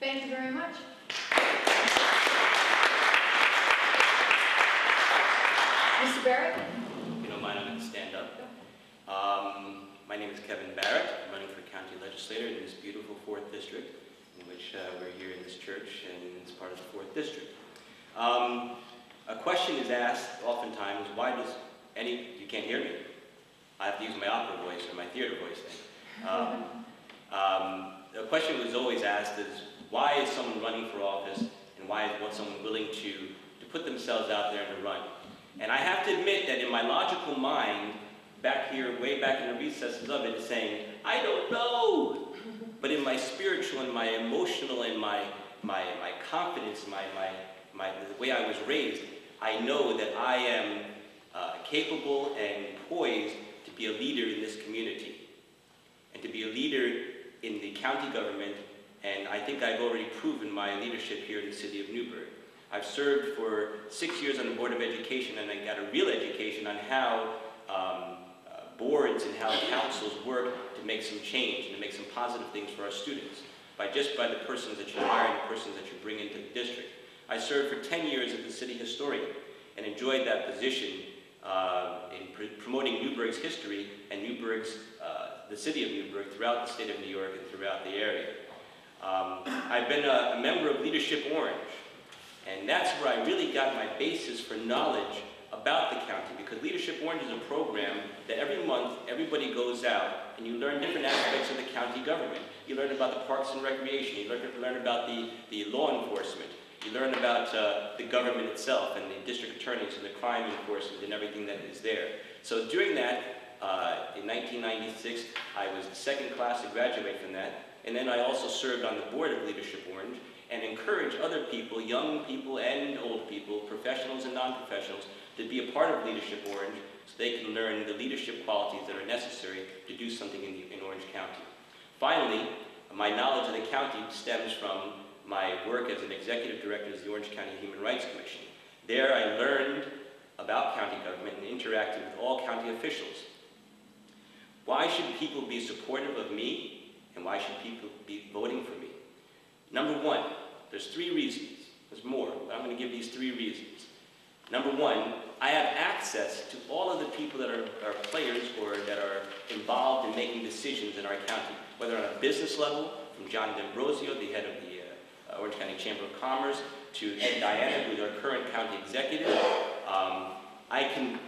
Thank you very much. Mr. Barrett? If you don't mind, I'm going to stand up. My name is Kevin Barrett. I'm running for county legislator in this beautiful 4th district, in which we're here in this church, and it's part of the 4th district. A question is asked oftentimes, why does you can't hear me? I have to use my opera voice or my theater voice thing. The question was always asked is, why is someone running for office, and why is someone willing to put themselves out there and to run? And I have to admit that in my logical mind, back here, way back in the recesses of it, is saying, I don't know. But in my spiritual and my emotional and my confidence, the way I was raised, I know that I am capable and poised to be a leader in this community and to be a leader in the county government, and I think I've already proven my leadership here in the city of Newburgh. I've served for 6 years on the Board of Education, and I got a real education on how boards and how councils work to make some change and to make some positive things for our students just by the persons that you hire and the persons that you bring into the district. I served for 10 years as the city historian and enjoyed that position in promoting Newburgh's history and the city of Newburgh throughout the state of New York and throughout the area. I've been a member of Leadership Orange, and that's where I really got my basis for knowledge about the county, because Leadership Orange is a program that every month everybody goes out and you learn different aspects of the county government. You learn about the parks and recreation, you learn about the law enforcement, you learn about the government itself and the district attorneys and the crime enforcement and everything that is there. So during that, in 1996, I was the second class to graduate from that, and then I also served on the board of Leadership Orange and encourage other people, young people and old people, professionals and non-professionals, to be a part of Leadership Orange so they can learn the leadership qualities that are necessary to do something in Orange County. Finally, my knowledge of the county stems from my work as an executive director of the Orange County Human Rights Commission. There I learned about county government and interacted with all county officials. Why should people be supportive of me, and why should people be voting for me? Number one, there's 3 reasons. There's more, but I'm going to give these 3 reasons. Number one, I have access to all of the people that are players or that are involved in making decisions in our county, whether on a business level, from John D'Ambrosio, the head of the Orange County Chamber of Commerce, to Ed Diana, who's our current county executive. I can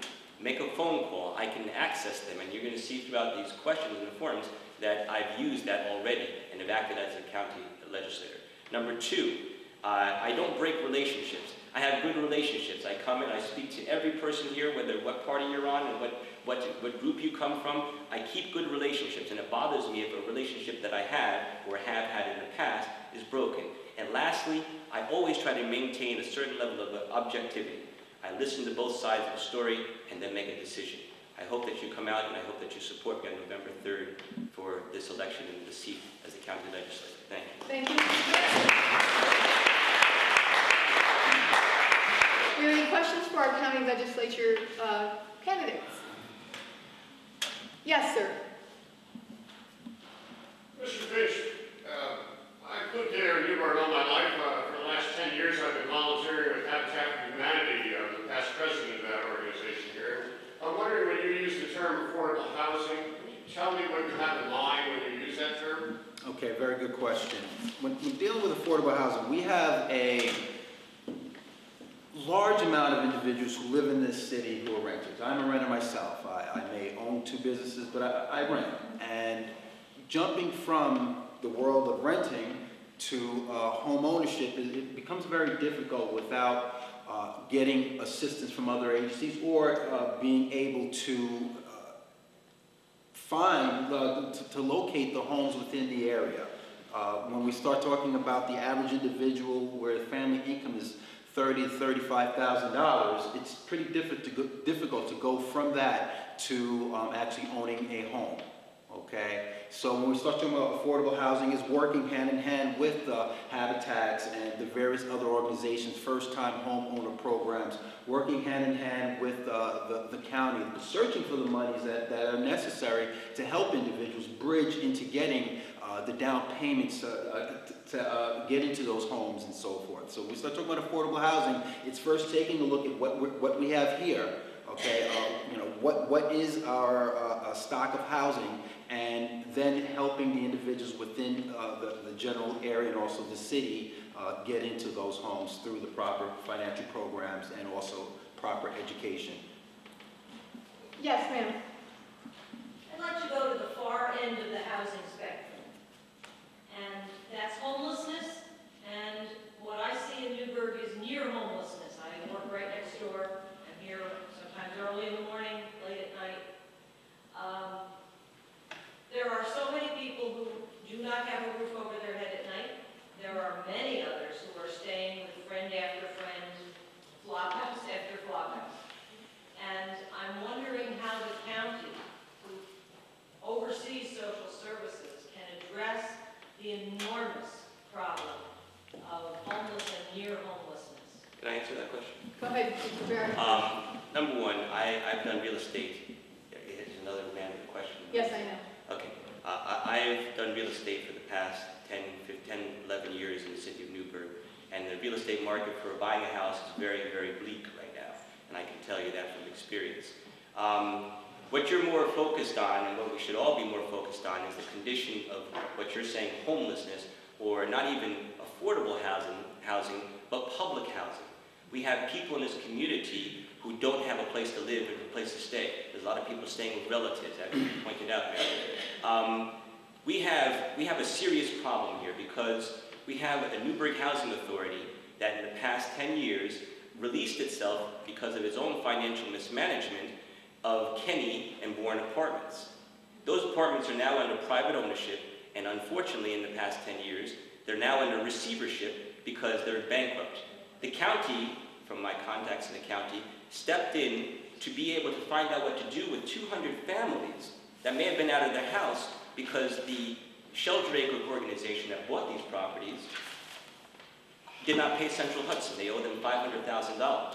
make a phone call, I can access them, and you're going to see throughout these questions and the forms that I've used that already and have acted as a county legislator. Number 2, I don't break relationships. I have good relationships. I come in, I speak to every person here, whether what party you're on and what group you come from. I keep good relationships, and it bothers me if a relationship that I have or have had in the past is broken. And lastly, I always try to maintain a certain level of objectivity. I listen to both sides of the story and then make a decision. I hope that you come out and I hope that you support me on November 3rd for this election and the seat as the county legislator. Thank you. Thank you. Do you have any questions for our county legislature candidates? Yes, sir. Mr. Finch, I've lived here in Newburgh all my life. For the last 10 years, I've been volunteering with Habitat for Humanity, the past president of that organization here. I'm wondering, when you use the term affordable housing, can you tell me what you have in mind when you use that term? Okay, very good question. When dealing with affordable housing, we have a large amount of individuals who live in this city who are renters. I'm a renter myself. I may own 2 businesses, but I rent. And jumping from the world of renting to home ownership, it becomes very difficult without getting assistance from other agencies or being able to to locate the homes within the area. When we start talking about the average individual where the family income is $30,000 to $35,000, it's pretty difficult to go from that to actually owning a home. Okay, so when we start talking about affordable housing, is working hand in hand with the Habitats and the various other organizations, first-time homeowner programs, working hand in hand with the county, searching for the monies that are necessary to help individuals bridge into getting the down payments to to get into those homes and so forth. So we start talking about affordable housing, it's first taking a look at what we have here, okay? You know, what is our stock of housing, and then helping the individuals within the general area and also the city get into those homes through the proper financial programs and also proper education. Yes, ma'am. I'd like to go to the far end of the housing spectrum, and that's homelessness, and what I see in Newburgh is near homelessness. I work right next door. I'm here sometimes early in the morning, late at night. There are so many people who do not have a roof over their head at night. There are many others who are staying with friend after friend, flophouse after flophouse. And I'm wondering how the county, who oversees social services, can address the enormous problem of homeless and near homelessness. Can I answer that question? Go ahead, Mr. Barrett. Number one, I've done real estate. Is another man with a question? Yes, I know. Okay. I've done real estate for the past 10, 11 years in the city of Newburgh, and the real estate market for buying a house is very, very bleak right now, and I can tell you that from experience. What you're more focused on, and what we should all be more focused on, is the condition of what you're saying, homelessness, or not even affordable housing, but public housing. We have people in this community who don't have a place to live and a place to stay. There's a lot of people staying with relatives, as you pointed out, Mary. We have a serious problem here because we have a Newburgh Housing Authority that in the past 10 years released itself because of its own financial mismanagement of Kenny and Bourne apartments. Those apartments are now under private ownership, and unfortunately in the past 10 years, they're now under receivership because they're bankrupt. The county, from my contacts in the county, stepped in to be able to find out what to do with 200 families that may have been out of their house because the Sheldrake organization that bought these properties did not pay Central Hudson. They owe them $500,000.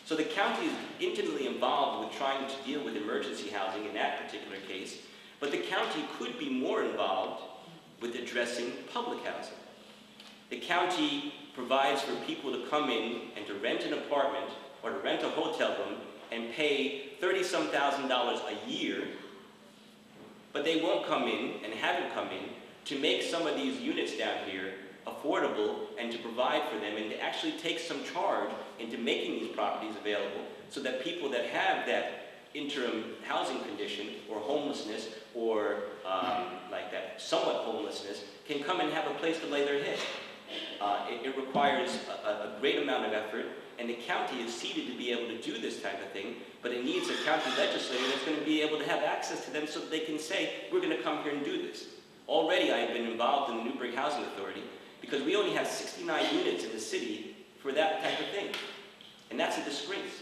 So the county is intimately involved with trying to deal with emergency housing in that particular case, but the county could be more involved with addressing public housing. The county provides for people to come in and to rent an apartment or to rent a hotel room and pay $30-some thousand a year, but they won't come in and haven't come in to make some of these units down here affordable and to provide for them and to actually take some charge into making these properties available so that people that have that interim housing condition or homelessness or like that somewhat homelessness can come and have a place to lay their head. It requires a great amount of effort, and the county is seated to be able to do this type of thing, but it needs a county legislator that's going to be able to have access to them so that they can say, we're going to come here and do this. Already I have been involved in the Newburgh Housing Authority because we only have 69 units in the city for that type of thing. And that's a disgrace.